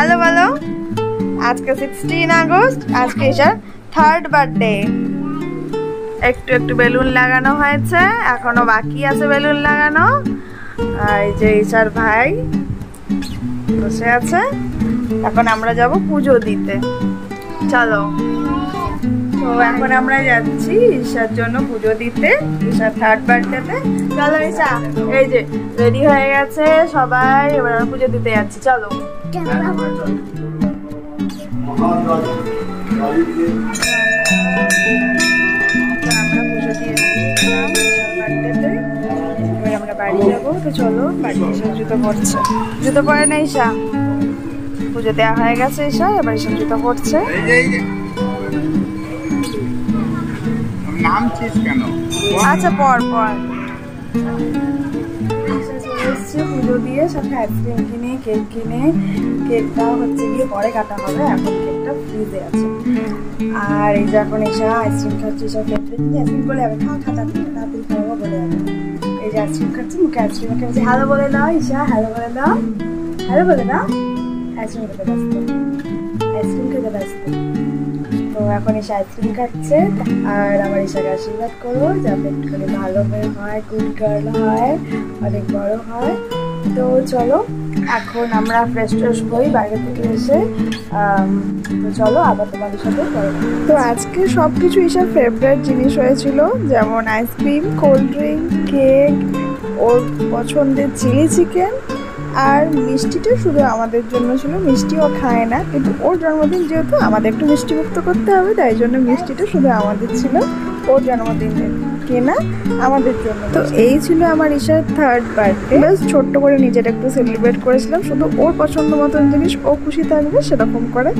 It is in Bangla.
বলো বলো, আজকে 16 আগস্ট, আজকে ঈশার 3rd বার্থডে। একটু একটু বেলুন লাগানো হয়েছে, এখনো বাকি আছে বেলুন লাগানো। আর এই যে ঈশার ভাই বসে আছে। এখন আমরা যাব পুজো দিতে, চলো। তো এখন আমরা যাচ্ছি ঈশার জন্য পুজো দিতে, ঈশার 3rd বার্থডেতে। চলো ঈশা, এই যে রেডি হয়ে গেছে সবাই, এবার আমরা পুজো দিতে যাচ্ছি, চলো। আমরা পুজো দিয়ে দিয়েছিলাম ঈশার বার্থডেতে, এবার আমরা বাড়ি যাবো। তো চলো, বাড়ি এসে জুতো পরছে, জুতো পরে না ঈশা, পুজো দেওয়া হয়ে গেছে ঈশা, এবার ঈশা জুতো পরছে। আচ্ছা পর পর পুজো দিয়ে সাথে আইসক্রিম কিনে, কেক কিনে, কেকটা হচ্ছে গিয়ে পরে কাটা হবে, এখন কেকটা ফ্রিজে আছে। আর এই যে এখন ঈশা আইসক্রিম খাচ্ছে, ঈশা খেতে আইসক্রিম বলে যাবে, খা খা তাড়াতাড়ি খাওয়া বলে যাবে। এই যে আইসক্রিম খাচ্ছে, মুখে আইসক্রিম খেয়েছে। হ্যালো বলে দাও ঈশা, হ্যালো বলে দাও, হ্যালো বলে দাও। আইসক্রিম খেতে ব্যস্ত, আইসক্রিম খেতে ব্যস্ত। তো এখন এসে আইসক্রিম খাচ্ছে। আর আমার ঈশাকে আশীর্বাদ করো যাতে একটুখানি ভালো হয়, গুড গার্ল হয়, অনেক বড় হয়। তো চলো, এখন আমরা ফ্রেশ ট্রেশ হই বাইরে থেকে এসে। তো চলো আবার তোমাদের সাথে। তো আজকে সব কিছু ঈশার ফেভারিট জিনিস হয়েছিল, যেমন আইসক্রিম, কোল্ড ড্রিঙ্ক, কেক, ওর পছন্দের চিলি চিকেন। আর মিষ্টিটা শুধু আমাদের জন্য ছিল, মিষ্টিও খায় না, কিন্তু ওর জন্মদিন যেহেতু আমাদের একটু মিষ্টিমুক্ত করতে হবে, তাই জন্য মিষ্টিটা শুধু আমাদের ছিল, ওর জন্মদিনের কেনা আমাদের জন্য। তো এই ছিল আমার ঈশার 3rd বার্থডে। বেশ ছোট্ট করে নিজের একটু সেলিব্রেট করেছিলাম, শুধু ওর পছন্দ মতন জিনিস, ও খুশি থাকবে সেরকম করে